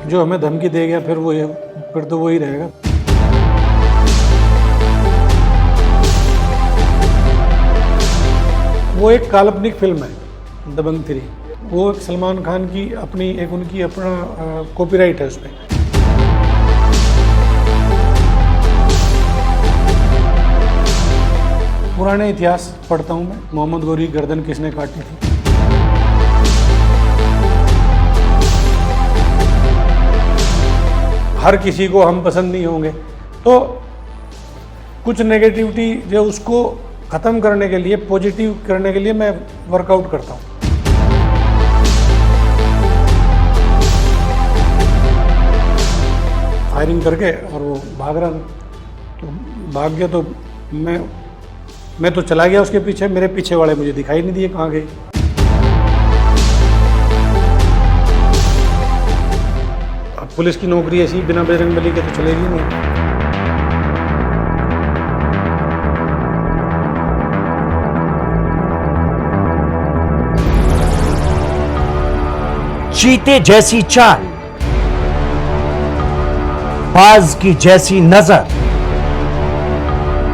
जो हमें धमकी दे गया फिर तो वही रहेगा। वो एक काल्पनिक फिल्म है दबंग 3। वो सलमान खान की अपना कॉपीराइट है उस पर। पुराने इतिहास पढ़ता हूँ मैं। मोहम्मद गौरी गर्दन किसने काटी थी। हर किसी को हम पसंद नहीं होंगे, तो कुछ नेगेटिविटी जो उसको ख़त्म करने के लिए, पॉजिटिव करने के लिए मैं वर्कआउट करता हूँ। फायरिंग करके और वो भाग रहा, तो भाग गया, तो मैं तो चला गया उसके पीछे। मेरे पीछे वाले मुझे दिखाई नहीं दिए कहाँ गए। अब पुलिस की नौकरी ऐसी बिना बजरंग बली के तो चलेगी नहीं। चीते जैसी चाल, बाज की जैसी नजर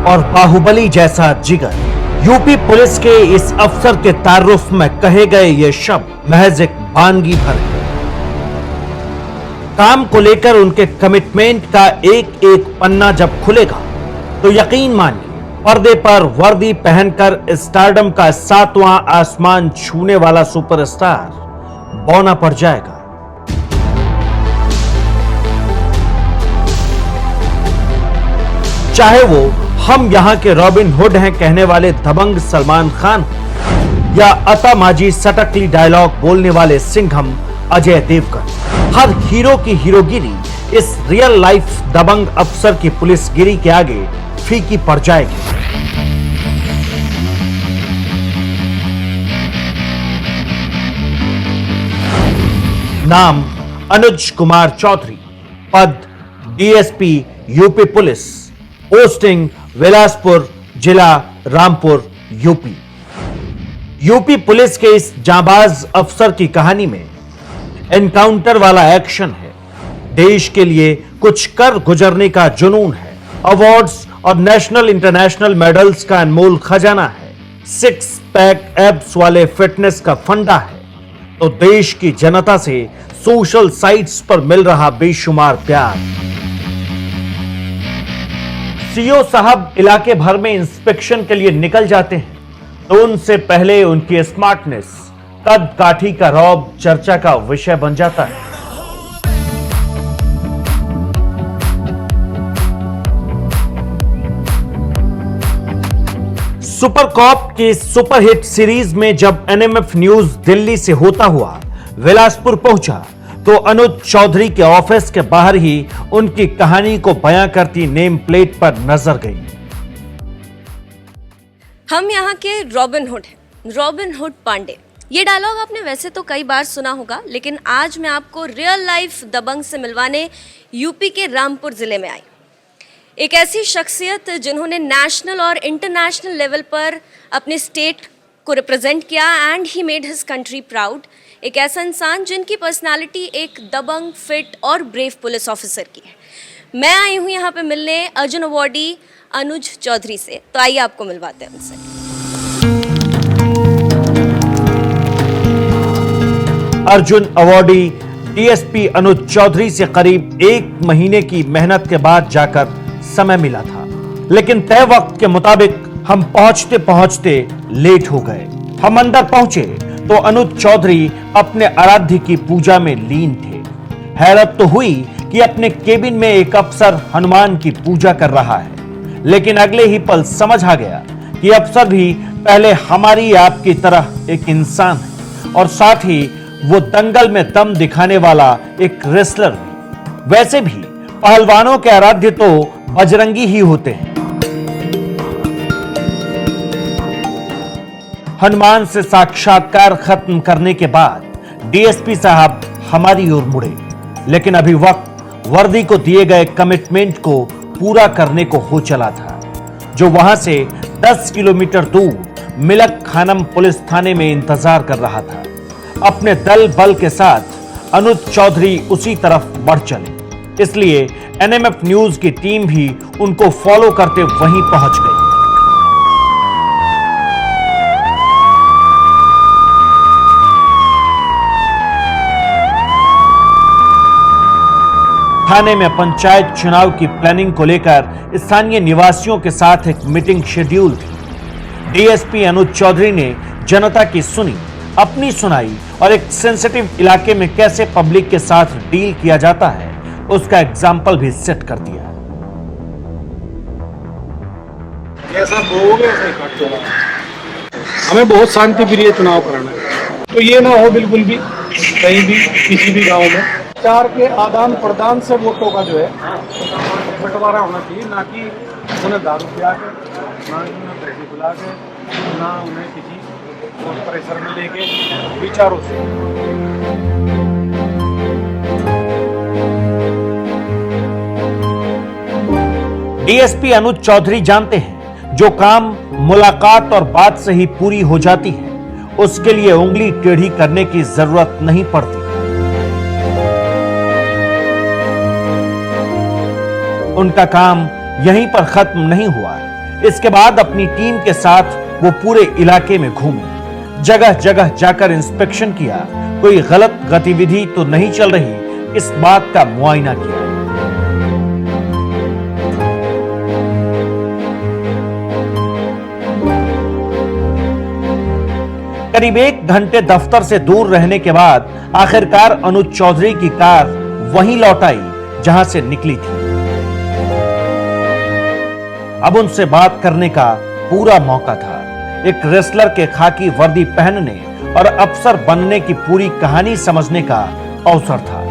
और बाहुबली जैसा जिगर। यूपी पुलिस के इस अफसर के तारुफ में कहे गए ये शब्द महज एक वानगी भर है। काम को लेकर उनके कमिटमेंट का एक एक पन्ना जब खुलेगा तो यकीन मानिए पर्दे पर वर्दी पहनकर स्टारडम का 7वां आसमान छूने वाला सुपरस्टार बौना पड़ जाएगा। चाहे वो हम यहां के रॉबिन हुड हैं कहने वाले दबंग सलमान खान या अता माजी सटकली डायलॉग बोलने वाले सिंघम अजय देवगन, हर हीरो की हीरोगिरी इस रियल लाइफ दबंग अफसर की पुलिसगिरी के आगे फीकी पड़ जाएगी। नाम अनुज कुमार चौधरी, पद DSP UP police, posting Bilaspur जिला रामपुर यूपी। यूपी पुलिस के इस जांबाज अफसर की कहानी में एनकाउंटर वाला एक्शन है, देश के लिए कुछ कर गुजरने का जुनून है, अवार्ड्स और नेशनल इंटरनेशनल मेडल्स का अनमोल खजाना है, 6 पैक एब्स वाले फिटनेस का फंडा है, तो देश की जनता से सोशल साइट्स पर मिल रहा बेशुमार प्यार। सीओ साहब इलाके भर में इंस्पेक्शन के लिए निकल जाते हैं तो उनसे पहले उनकी स्मार्टनेस, कद काठी का रौब चर्चा का विषय बन जाता है। सुपर कॉप की सुपरहिट सीरीज में जब एनएमएफ न्यूज दिल्ली से होता हुआ बिलासपुर पहुंचा तो अनुज चौधरी के ऑफिस के बाहर ही उनकी कहानी को बयां करती नेम प्लेट पर नजर गई। हम यहाँ के रॉबिन हुड हैं, रॉबिन हुड पांडे। ये डायलॉग आपने वैसे तो कई बार सुना होगा, लेकिन आज मैं आपको रियल लाइफ दबंग से मिलवाने यूपी के रामपुर जिले में आई। एक ऐसी शख्सियत जिन्होंने नेशनल और इंटरनेशनल लेवल पर अपने स्टेट को रिप्रेजेंट किया and he made his country proud. एक ऐसा इंसान जिनकी पर्सनालिटी एक दबंग, फिट और ब्रेव पुलिस ऑफिसर की है। मैं आई हूँ यहाँ पे मिलने अर्जुन अवॉर्डी अनुज चौधरी से, तो आइए आपको मिलवाते हैं उनसे। अर्जुन अवॉर्डी डीएसपी अनुज चौधरी से करीब 1 महीने की मेहनत के बाद जाकर समय मिला था, लेकिन तय वक्त के मुताबिक हम पहुंचते पहुंचते लेट हो गए। हम अंदर पहुंचे तो अनुज चौधरी अपने आराध्य की पूजा में लीन थे। हैरत तो हुई कि अपने केबिन में एक अफसर हनुमान की पूजा कर रहा है, लेकिन अगले ही पल समझ आ गया कि अफसर भी पहले हमारी आपकी तरह एक इंसान है और साथ ही वो दंगल में दम दिखाने वाला एक रेसलर भी। वैसे भी पहलवानों के आराध्य तो बजरंगी ही होते हैं। हनुमान से साक्षात्कार खत्म करने के बाद डीएसपी साहब हमारी ओर मुड़े, लेकिन अभी वक्त वर्दी को दिए गए कमिटमेंट को पूरा करने को हो चला था, जो वहां से 10 किलोमीटर दूर मिलक खानम पुलिस थाने में इंतजार कर रहा था। अपने दल बल के साथ अनुज चौधरी उसी तरफ बढ़ चले। इसलिए एनएमएफ न्यूज की टीम भी उनको फॉलो करते वहीं पहुंच गई। थाने में पंचायत चुनाव की प्लानिंग को लेकर स्थानीय निवासियों के साथ एक मीटिंग शेड्यूल थी। डीएसपी अनुज चौधरी ने जनता की सुनी, अपनी सुनाई और एक सेंसिटिव इलाके में कैसे पब्लिक के साथ डील किया जाता है उसका एग्जाम्पल भी सेट कर दिया। जैसा बोलोगे वैसा ही काट चुनाव। हमें बहुत शांति प्रिय चुनाव कराना है, तो ये ना हो बिल्कुल भी कहीं भी किसी भी गांव में विचार के आदान प्रदान से वोटों का जो है बंटवारा होना चाहिए, ना कि उन्हें दारू पिला के, ना उन्हें पैसे बुला के, ना उन्हें किसी प्रेशर में लेके विचारों से। डीएसपी अनुज चौधरी जानते हैं जो काम मुलाकात और बात से ही पूरी हो जाती है उसके लिए उंगली टेढ़ी करने की जरूरत नहीं पड़ती। उनका काम यहीं पर खत्म नहीं हुआ है। इसके बाद अपनी टीम के साथ वो पूरे इलाके में घूमे, जगह जगह जाकर इंस्पेक्शन किया, कोई गलत गतिविधि तो नहीं चल रही इस बात का मुआयना किया। करीब 1 घंटे दफ्तर से दूर रहने के बाद आखिरकार अनुज चौधरी की कार वहीं लौट आई जहां से निकली थी। अब उनसे बात करने का पूरा मौका था। एक रेसलर के खाकी वर्दी पहनने और अफसर बनने की पूरी कहानी समझने का अवसर था।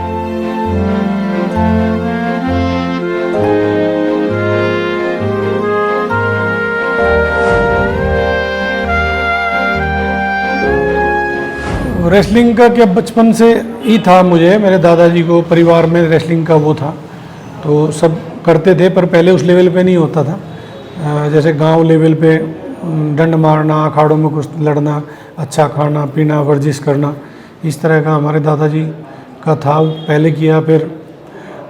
रेसलिंग का क्या बचपन से ही था मुझे, मेरे दादाजी को परिवार में रेसलिंग का वो था, तो सब करते थे, पर पहले उस लेवल पे नहीं होता था। जैसे गांव लेवल पे डंड मारना, अखाड़ों में कुछ लड़ना, अच्छा खाना पीना, वर्जिश करना, इस तरह का हमारे दादाजी का था। पहले किया, फिर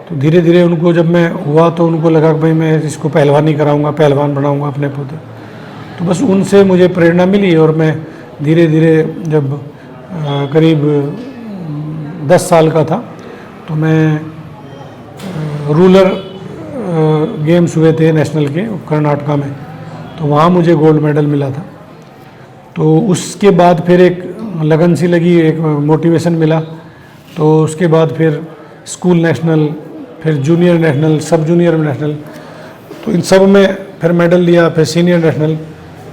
तो धीरे धीरे उनको जब मैं हुआ तो उनको लगा कि भाई मैं इसको पहलवानी कराऊंगा, पहलवान बनाऊंगा अपने पोते। तो बस उनसे मुझे प्रेरणा मिली और मैं धीरे धीरे जब करीब 10 साल का था तो मैं रूरल गेम्स हुए थे नेशनल के कर्नाटका में, तो वहाँ मुझे गोल्ड मेडल मिला था। तो उसके बाद फिर एक लगन सी लगी, एक मोटिवेशन मिला, तो उसके बाद फिर स्कूल नेशनल, फिर जूनियर नेशनल, सब जूनियर नेशनल, तो इन सब में फिर मेडल लिया, फिर सीनियर नेशनल,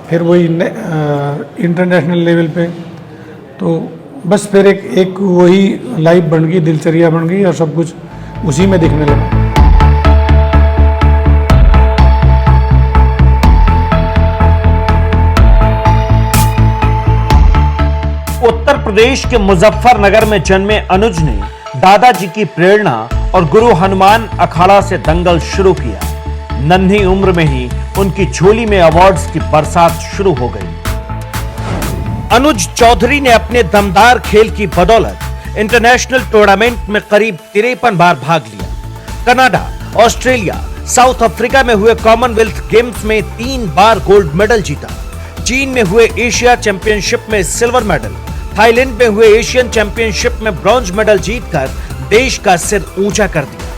फिर वही इंटरनेशनल लेवल पे। तो बस फिर एक वही लाइफ बन गई, दिनचर्या बन गई और सब कुछ उसी में दिखने लगा। उत्तर प्रदेश के मुजफ्फरनगर में जन्मे अनुज ने दादाजी की प्रेरणा और गुरु हनुमान अखाड़ा से दंगल शुरू किया। नन्ही उम्र में ही उनकी झोली में अवार्ड्स की बरसात शुरू हो गई। अनुज चौधरी ने अपने दमदार खेल की बदौलत इंटरनेशनल टूर्नामेंट में करीब 53 बार भाग लिया। कनाडा, ऑस्ट्रेलिया, साउथ अफ्रीका में हुए कॉमनवेल्थ गेम्स में 3 बार गोल्ड मेडल जीता। चीन में हुए एशिया चैंपियनशिप में सिल्वर मेडल, थाईलैंड में हुए एशियन चैंपियनशिप में ब्रॉन्ज मेडल जीतकर देश का सिर ऊंचा कर दिया।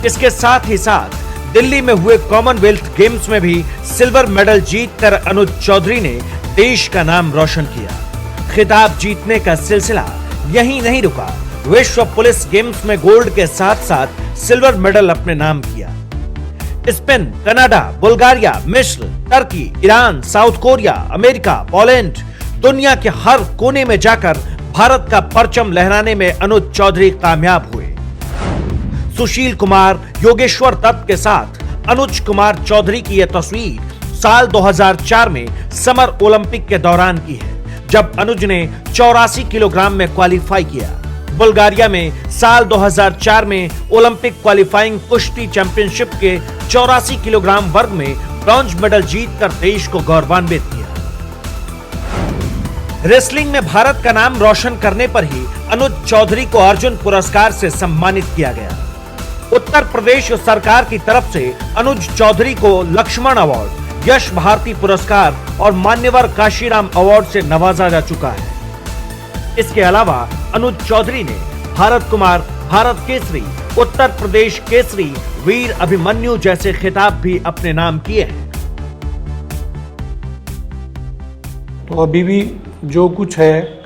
इसके साथ ही साथ दिल्ली में हुए कॉमनवेल्थ गेम्स में भी सिल्वर मेडल जीतकर अनुज चौधरी ने देश का नाम रोशन किया। खिताब जीतने का सिलसिला यहीं नहीं रुका। विश्व पुलिस गेम्स में गोल्ड के साथ साथ सिल्वर मेडल अपने नाम किया। स्पेन, कनाडा, बुल्गारिया, मिस्र, Turkey, Iran, south Korea, America, Poland, दुनिया के हर कोने में जाकर भारत का परचम लहराने में अनुज चौधरी कामयाब हुए। सुशील कुमार, योगेश्वर दत्त के साथ अनुज कुमार चौधरी की यह तस्वीर साल 2004 में समर ओलंपिक के दौरान की है, जब अनुज ने 84 किलोग्राम में क्वालिफाई किया। बुल्गारिया में साल 2004 में ओलंपिक क्वालिफाइंग कुश्ती चैंपियनशिप के 84 किलोग्राम वर्ग में ब्रॉन्ज मेडल जीतकर देश को गौरवान्वित किया। रेसलिंग में भारत का नाम रोशन करने पर ही अनुज चौधरी को अर्जुन पुरस्कार से सम्मानित किया गया। उत्तर प्रदेश सरकार की तरफ से अनुज चौधरी को लक्ष्मण अवार्ड, यश भारती पुरस्कार और मान्यवर काशीराम अवार्ड से नवाजा जा चुका है। इसके अलावा अनुज चौधरी ने भारत कुमार, भारत केसरी, उत्तर प्रदेश केसरी, वीर अभिमन्यु जैसे खिताब भी अपने नाम किए हैं। तो अभी भी जो कुछ है,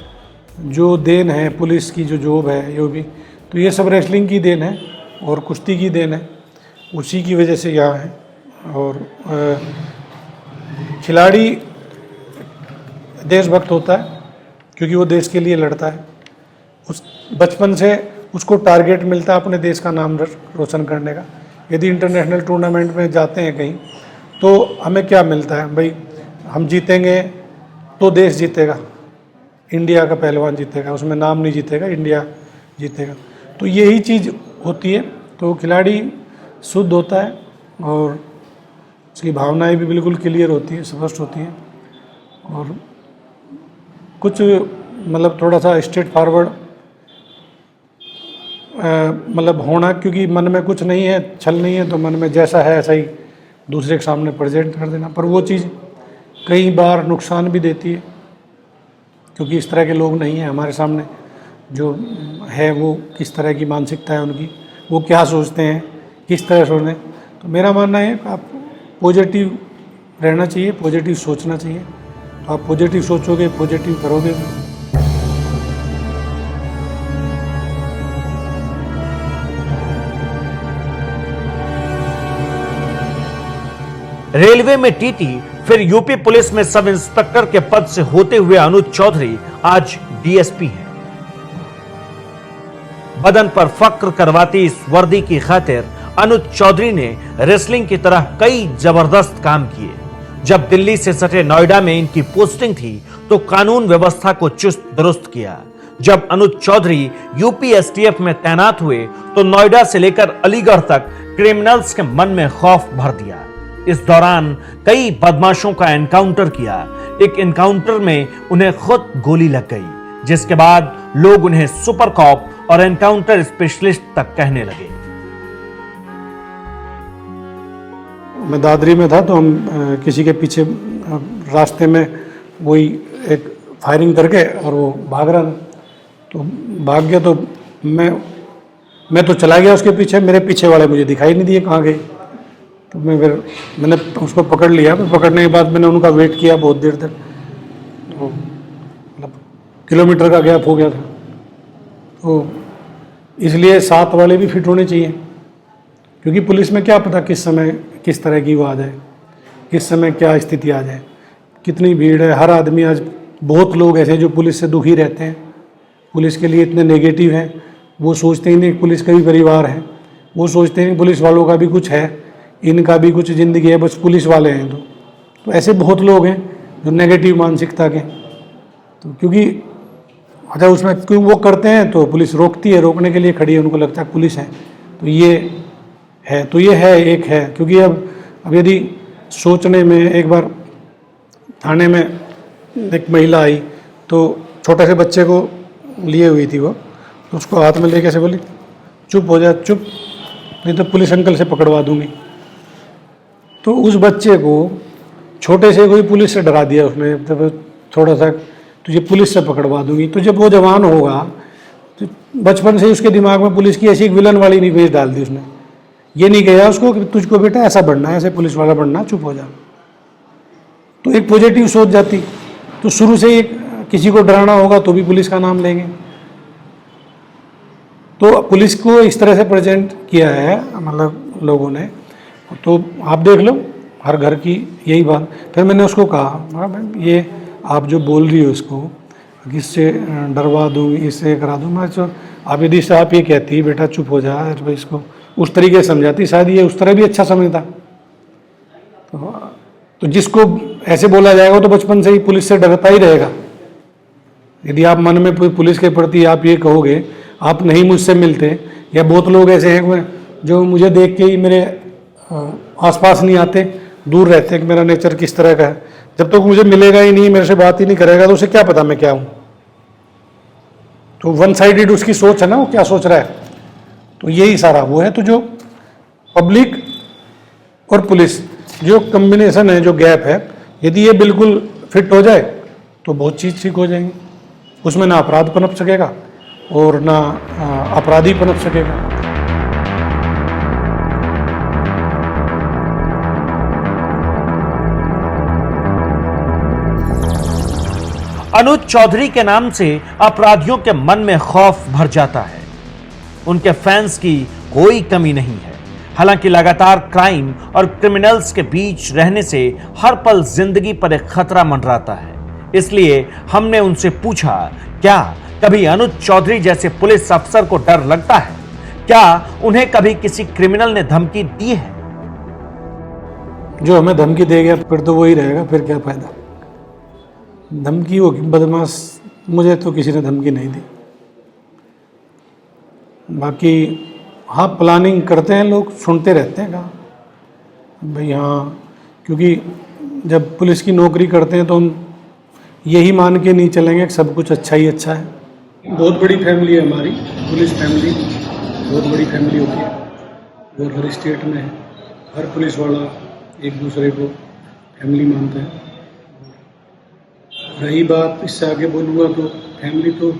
जो देन है, पुलिस की जो जॉब है, यो भी, तो ये सब रेसलिंग की देन है और कुश्ती की देन है। उसी की वजह से यहाँ है। और खिलाड़ी देशभक्त होता है क्योंकि वो देश के लिए लड़ता है। उस बचपन से उसको टारगेट मिलता है अपने देश का नाम रोशन करने का। यदि इंटरनेशनल टूर्नामेंट में जाते हैं कहीं तो हमें क्या मिलता है भाई, हम जीतेंगे तो देश जीतेगा, इंडिया का पहलवान जीतेगा, उसमें नाम नहीं जीतेगा, इंडिया जीतेगा। तो यही चीज़ होती है। तो खिलाड़ी शुद्ध होता है और उसकी भावनाएं भी बिल्कुल क्लियर होती है, स्पष्ट होती हैं। और कुछ मतलब थोड़ा सा स्ट्रेट फॉरवर्ड मतलब होना, क्योंकि मन में कुछ नहीं है, छल नहीं है, तो मन में जैसा है ऐसा ही दूसरे के सामने प्रेजेंट कर देना। पर वो चीज़ कई बार नुकसान भी देती है, क्योंकि इस तरह के लोग नहीं हैं हमारे सामने। जो है वो किस तरह की मानसिकता है उनकी, वो क्या सोचते हैं, किस तरह सोचते हैं। तो मेरा मानना है कि आप पॉजिटिव रहना चाहिए, पॉजिटिव सोचना चाहिए। तो आप पॉजिटिव सोचोगे, पॉजिटिव करोगे। रेलवे में टीटी, फिर यूपी पुलिस में सब इंस्पेक्टर के पद से होते हुए अनुज चौधरी आज डीएसपी हैं। बदन पर फक्र करवाती इस वर्दी की खातिर अनुज चौधरी ने रेसलिंग की तरह कई जबरदस्त काम किए। जब दिल्ली से सटे नोएडा में इनकी पोस्टिंग थी तो कानून व्यवस्था को चुस्त दुरुस्त किया। जब अनुज चौधरी यूपी एसटीएफ में तैनात हुए तो नोएडा से लेकर अलीगढ़ तक क्रिमिनल्स के मन में खौफ भर दिया। इस दौरान कई बदमाशों का एनकाउंटर किया। एक एनकाउंटर में उन्हें खुद गोली लग गई, जिसके बाद लोग उन्हें सुपर कॉप और एनकाउंटर स्पेशलिस्ट तक कहने लगे। मैं दादरी में था तो हम किसी के पीछे रास्ते में वही एक फायरिंग करके और वो भाग रहा था, तो भाग गया। तो मैं तो चला गया उसके पीछे, मेरे पीछे वाले मुझे दिखाई नहीं दिए कहाँ गए। तो मैंने उसको पकड़ लिया। पकड़ने के बाद मैंने उनका वेट किया बहुत देर तक, तो मतलब किलोमीटर का गैप हो गया था। तो इसलिए साथ वाले भी फिट होने चाहिए, क्योंकि पुलिस में क्या पता किस समय किस तरह की वो आ जाए, किस समय क्या स्थिति आ जाए, कितनी भीड़ है। हर आदमी आज, बहुत लोग ऐसे जो पुलिस से दुखी रहते हैं, पुलिस के लिए इतने नेगेटिव हैं, वो सोचते ही नहीं पुलिस का भी परिवार है, वो सोचते नहीं पुलिस वालों का भी कुछ है, इनका भी कुछ ज़िंदगी है, बस पुलिस वाले हैं। तो ऐसे बहुत लोग हैं जो नेगेटिव मानसिकता के। तो क्योंकि अच्छा उसमें क्यों वो करते हैं तो पुलिस रोकती है, रोकने के लिए खड़ी है, उनको लगता है पुलिस है। तो ये है एक है। क्योंकि अब यदि सोचने में, एक बार थाने में एक महिला आई तो छोटे से बच्चे को लिए हुई थी वो, तो उसको हाथ में लेके ऐसे बोली, चुप हो जा, चुप, नहीं तो पुलिस अंकल से पकड़वा दूंगी। तो उस बच्चे को छोटे से कोई पुलिस से डरा दिया उसने, तब थोड़ा सा तुझे पुलिस से पकड़वा दूंगी। तो जब वो जवान होगा तो बचपन से उसके दिमाग में पुलिस की ऐसी विलन वाली निवेश डाल दी उसने। ये नहीं कहा उसको कि तुझको बेटा ऐसा बनना है, ऐसे पुलिस वाला बनना, चुप हो जा। तो एक पॉजिटिव सोच जाती। तो शुरू से एक किसी को डराना होगा तो भी पुलिस का नाम लेंगे। तो पुलिस को इस तरह से प्रेजेंट किया है मतलब लोगों ने। तो आप देख लो हर घर की यही बात। फिर मैंने उसको कहा, ये आप जो बोल रही हो इसको किससे डरवा दूँ, इससे करा दूँ। मैं तो आप यदि से आप ये कहती बेटा चुप हो जा, तो इसको उस तरीके से समझाती, शायद ये उस तरह भी अच्छा समझता। तो जिसको ऐसे बोला जाएगा तो बचपन से ही पुलिस से डरता ही रहेगा। यदि आप मन में पुलिस के प्रति आप ये कहोगे, आप नहीं मुझसे मिलते, या बहुत लोग ऐसे हैं जो मुझे देख के ही मेरे आसपास नहीं आते, दूर रहते हैं कि मेरा नेचर किस तरह का है, जब तक मुझे मिलेगा ही नहीं, मेरे से बात ही नहीं करेगा, तो उसे क्या पता मैं क्या हूँ। तो वन साइडेड उसकी सोच है ना, वो क्या सोच रहा है। तो यही सारा वो है। तो जो पब्लिक और पुलिस जो कॉम्बिनेशन है, जो गैप है, यदि ये बिल्कुल फिट हो जाए तो बहुत चीज़ ठीक हो जाएंगी। उसमें ना अपराध पनप सकेगा और ना अपराधी पनप सकेगा। अनुज चौधरी के नाम से अपराधियों के मन में खौफ भर जाता है। उनके फैंस की कोई कमी नहीं है। हालांकि लगातार क्राइम और क्रिमिनल्स के बीच रहने से हर पल जिंदगी पर एक खतरा मंडराता है। इसलिए हमने उनसे पूछा, क्या कभी अनुज चौधरी जैसे पुलिस अफसर को डर लगता है? क्या उन्हें कभी किसी क्रिमिनल ने धमकी दी है? जो हमें धमकी देगा फिर तो वही रहेगा, फिर क्या फायदा। धमकी होगी बदमाश, मुझे तो किसी ने धमकी नहीं दी। बाकी हाँ, प्लानिंग करते हैं लोग, सुनते रहते हैं कहाँ भाई। हाँ, क्योंकि जब पुलिस की नौकरी करते हैं तो हम यही मान के नहीं चलेंगे कि सब कुछ अच्छा ही अच्छा है। बहुत बड़ी फैमिली है हमारी, पुलिस फैमिली बहुत बड़ी फैमिली होती है और हर स्टेट में है। हर पुलिस वाला एक दूसरे को फैमिली मानता है। रही बात, इससे आगे बोलूँगा तो फैमिली तो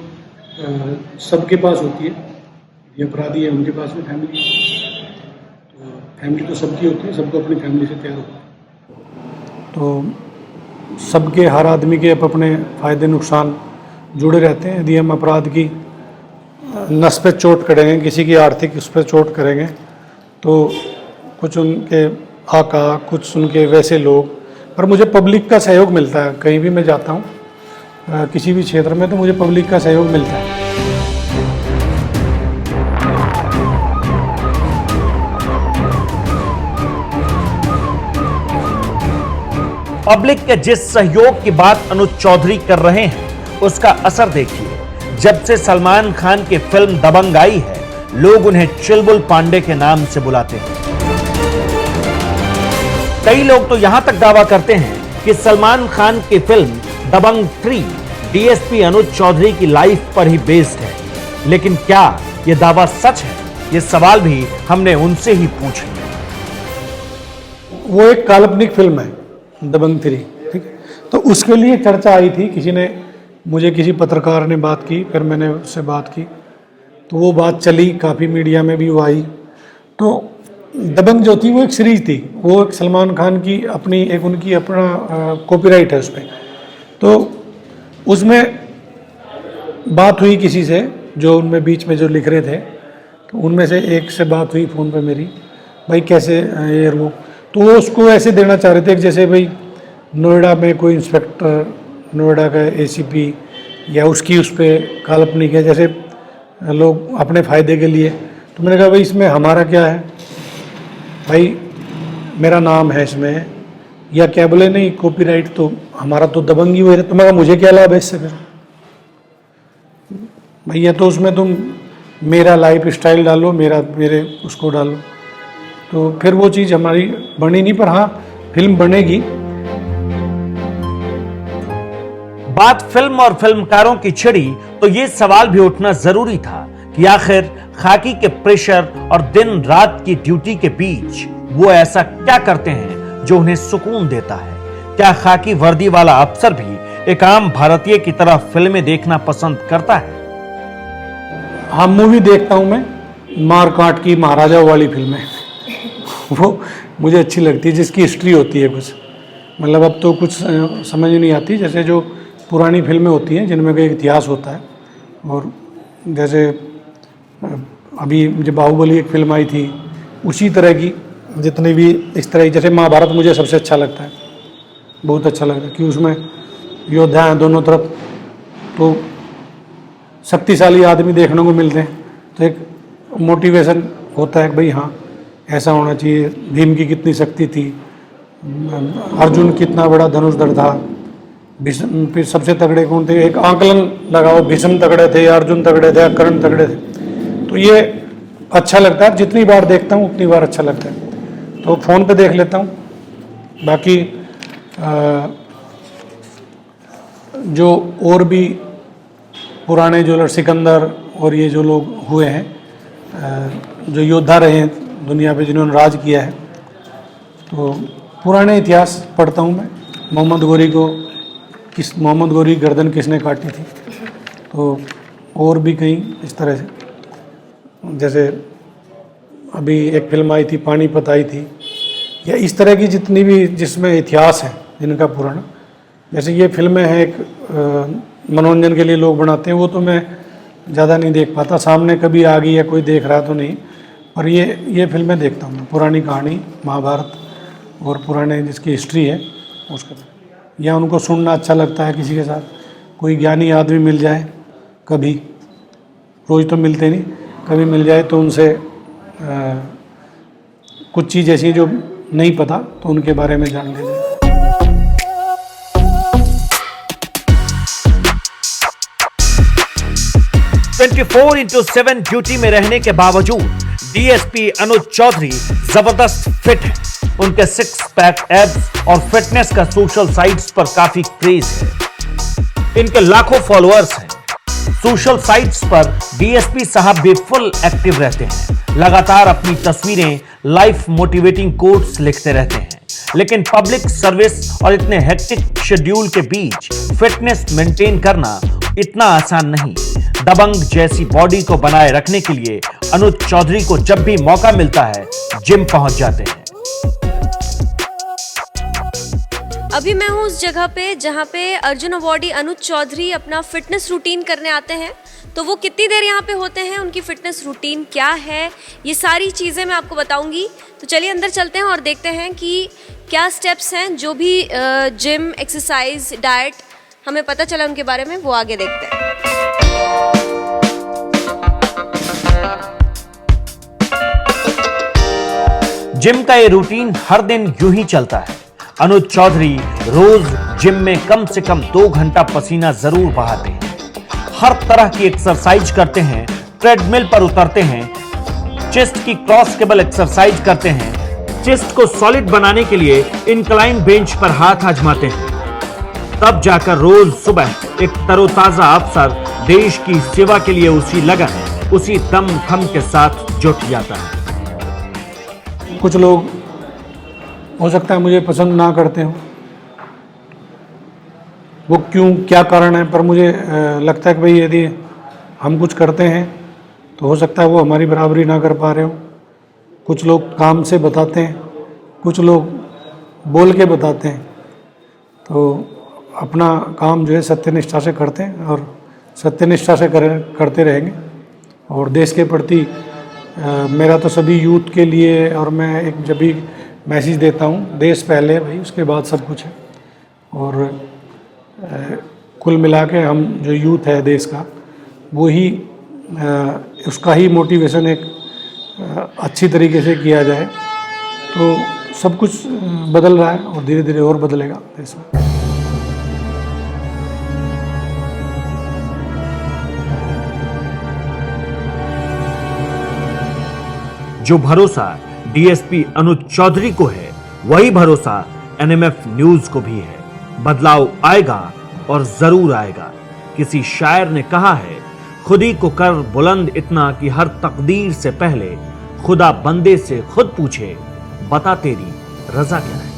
सबके पास होती है। ये अपराधी है, उनके पास भी फैमिली है। तो फैमिली तो सबकी होती है, सबको अपनी फैमिली से प्यार होता है। तो सबके, हर आदमी के अपने फ़ायदे नुकसान जुड़े रहते हैं। यदि हम अपराध की नस पे चोट करेंगे, किसी की आर्थिक उस पर चोट करेंगे, तो कुछ उनके आका, कुछ उनके वैसे लोग, पर मुझे पब्लिक का सहयोग मिलता है। कहीं भी मैं जाता हूँ किसी भी क्षेत्र में, तो मुझे पब्लिक का सहयोग मिलता है। पब्लिक के जिस सहयोग की बात अनुज चौधरी कर रहे हैं, उसका असर देखिए। जब से सलमान खान की फिल्म दबंग आई है, लोग उन्हें चुलबुल पांडे के नाम से बुलाते हैं। कई लोग तो यहां तक दावा करते हैं कि सलमान खान की फिल्म दबंग 3 डीएसपी अनुज चौधरी की लाइफ पर ही बेस्ड है। लेकिन क्या यह दावा सच है? यह सवाल भी हमने उनसे ही पूछ लिया। वो एक काल्पनिक फिल्म है दबंग 3, ठीक है। तो उसके लिए चर्चा आई थी, किसी पत्रकार ने बात की, फिर मैंने उससे बात की, तो वो बात चली, काफ़ी मीडिया में भी वो आई। तो दबंग जो थी वो एक सीरीज थी, वो एक सलमान खान की अपनी एक उनकी अपना कॉपीराइट है उस पर। तो उसमें बात हुई किसी से, जो उनमें बीच में जो लिख रहे थे, तो उनमें से एक से बात हुई फ़ोन पे मेरी, भाई कैसे ये वो, तो वो उसको ऐसे देना चाह रहे थे कि जैसे भाई नोएडा में कोई इंस्पेक्टर, नोएडा का एसीपी या उसकी उस पर काल्पनिक है, जैसे लोग अपने फ़ायदे के लिए। तो मैंने कहा भाई इसमें हमारा क्या है, भाई मेरा नाम है इसमें, या क्या बोले नहीं कॉपीराइट तो हमारा तो दबंग ही हुए। तो मैं कहा मुझे क्या लाभ है इससे, फिर भैया तो उसमें तुम मेरा लाइफ स्टाइल डालो, मेरे उसको डालो, तो फिर वो चीज़ हमारी बनी नहीं। पर हाँ, फिल्म बनेगी। बात फिल्म और फिल्मकारों की छिड़ी, तो ये सवाल भी उठना जरूरी था कि आखिर खाकी के प्रेशर और दिन रात की ड्यूटी के बीच वो ऐसा क्या करते हैं जो उन्हें सुकून देता है? क्या खाकी वर्दी वाला अफसर भी एक आम भारतीय की तरह फिल्में देखना पसंद करता है? हाँ, मूवी देखता हूँ मैं, मार काट की महाराजा वाली फिल्में वो मुझे अच्छी लगती है, जिसकी हिस्ट्री होती है कुछ, मतलब अब तो कुछ समझ नहीं आती। जैसे जो पुरानी फिल्में होती हैं जिनमें कोई इतिहास होता है, और जैसे अभी जब बाहुबली एक फिल्म आई थी, उसी तरह की जितनी भी इस तरह, जैसे महाभारत मुझे सबसे अच्छा लगता है, बहुत अच्छा लगता है, कि उसमें योद्धा हैं दोनों तरफ, तो शक्तिशाली आदमी देखने को मिलते हैं, तो एक मोटिवेशन होता है कि भाई हाँ ऐसा होना चाहिए। भीम की कितनी शक्ति थी, अर्जुन कितना बड़ा धनुषधर था, भीष्म, फिर सबसे तगड़े कौन थे, एक आंकलन लगाओ, भीष्म तगड़े थे, अर्जुन तगड़े थे, कर्ण तगड़े थे। तो ये अच्छा लगता है, जितनी बार देखता हूँ उतनी बार अच्छा लगता है। तो फ़ोन पे देख लेता हूँ। बाकी जो और भी पुराने जो सिकंदर और ये जो लोग हुए हैं, जो योद्धा रहे हैं दुनिया पे, जिन्होंने राज किया है, तो पुराने इतिहास पढ़ता हूँ मैं। मोहम्मद गौरी गर्दन किसने काटी थी, तो और भी कहीं इस तरह से, जैसे अभी एक फिल्म आई थी पानीपत आई थी, या इस तरह की जितनी भी जिसमें इतिहास है जिनका पुराना, जैसे ये फिल्में हैं एक मनोरंजन के लिए लोग बनाते हैं, वो तो मैं ज़्यादा नहीं देख पाता, सामने कभी आ गई या कोई देख रहा तो नहीं, पर ये फिल्में देखता हूँ मैं, पुरानी कहानी महाभारत और पुराने जिसकी हिस्ट्री है उसका, या उनको सुनना अच्छा लगता है। किसी के साथ कोई ज्ञानी आदमी मिल जाए कभी, रोज़ तो मिलते नहीं, कभी मिल जाए तो उनसे कुछ चीज़ ऐसी जो नहीं पता तो उनके बारे में जान लेते हैं। 24/7 ड्यूटी में रहने के बावजूद डीएसपी अनुज चौधरी जबरदस्त फिट है। उनके 6 पैक एब्स और फिटनेस का सोशल साइट्स पर काफी क्रेज है। इनके लाखों फॉलोअर्स हैं। सोशल साइट्स पर डीएसपी साहब भी फुल एक्टिव रहते हैं। लगातार अपनी तस्वीरें, लाइफ मोटिवेटिंग कोट्स लिखते रहते हैं। लेकिन पब्लिक सर्विस और इतने हेक्टिक शेड्यूल के बीच फिटनेस मेंटेन करना इतना आसान नहीं। दबंग जैसी बॉडी को बनाए रखने के लिए अनुज चौधरी को जब भी मौका मिलता है जिम पहुंच जाते हैं। अभी मैं हूँ उस जगह पे जहाँ पे अर्जुन अवॉर्डी अनुज चौधरी अपना फिटनेस रूटीन करने आते हैं। तो वो कितनी देर यहाँ पे होते हैं, उनकी फिटनेस रूटीन क्या है, ये सारी चीज़ें मैं आपको बताऊंगी। तो चलिए अंदर चलते हैं और देखते हैं कि क्या स्टेप्स हैं, जो भी जिम, एक्सरसाइज, डाइट हमें पता चला उनके बारे में, वो आगे देखते हैं। जिम का ये रूटीन हर दिन यूं ही चलता है। अनुज चौधरी रोज जिम में कम से कम 2 घंटा पसीना जरूर बहाते हैं। हर तरह की एक्सरसाइज करते हैं, ट्रेडमिल पर उतरते हैं, चेस्ट की क्रॉस केबल एक्सरसाइज करते हैं, चेस्ट को सॉलिड बनाने के लिए इंक्लाइन बेंच पर हाथ आजमाते हैं। तब जाकर रोज सुबह एक तरोताजा अफसर देश की सेवा के लिए उसी लगन, उसी दम-खम के साथ जुट जाता है। कुछ लोग हो सकता है मुझे पसंद ना करते हो, वो क्यों, क्या कारण है, पर मुझे लगता है कि भाई यदि हम कुछ करते हैं तो हो सकता है वो हमारी बराबरी ना कर पा रहे हो। कुछ लोग काम से बताते हैं, कुछ लोग बोल के बताते हैं। तो अपना काम जो है सत्यनिष्ठा से करते हैं और सत्यनिष्ठा से करते रहेंगे। और देश के प्रति मेरा तो सभी यूथ के लिए, और मैं एक जब भी मैसेज देता हूँ, देश पहले भाई, उसके बाद सब कुछ है। और कुल मिला के हम जो यूथ है देश का, वो ही उसका ही मोटिवेशन एक अच्छी तरीके से किया जाए तो सब कुछ बदल रहा है और धीरे धीरे और बदलेगा देश में। जो भरोसा डीएसपी अनुज चौधरी को है, वही भरोसा एनएमएफ न्यूज को भी है। बदलाव आएगा और जरूर आएगा। किसी शायर ने कहा है, खुदी को कर बुलंद इतना कि हर तकदीर से पहले खुदा बंदे से खुद पूछे, बता तेरी रजा क्या है।